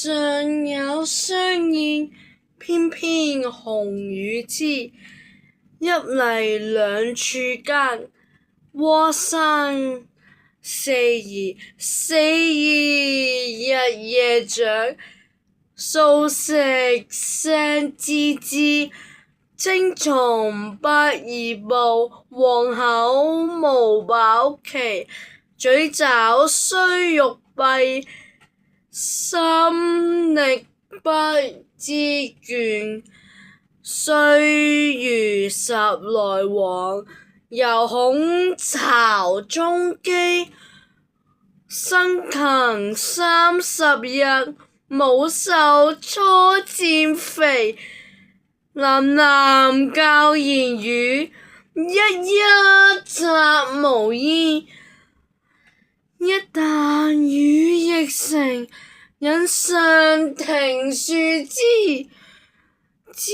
尚有相應，翩翩紅與紫。一泥兩處間，蛙聲四兒，四兒日夜長。素食聲孜孜，精蟲不移步。黃口無飽期，咀嚼雖欲閉。心力不知倦，歲如十來往。猶恐巢中饑，辛勤30日，母瘦初漸肥。喃喃教言語，一一責無依。一旦語譯成，引上庭樹枝。孜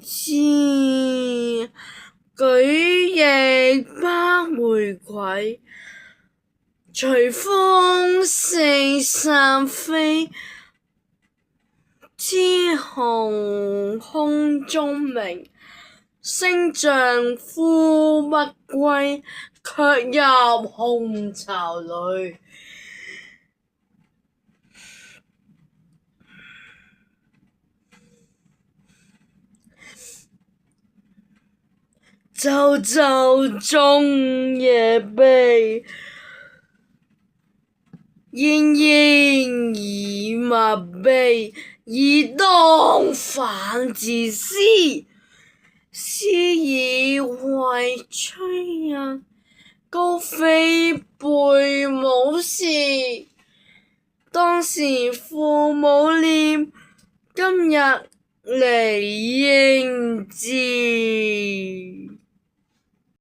孜，舉翼不回饋，隨風四散飛。雌雄空中鳴，聲像呼不歸，卻入紅巢裏。周周中夜悲，燕燕以默悲。以當反自思，思以為催人。高飛背母時，當時父母念。今日離應自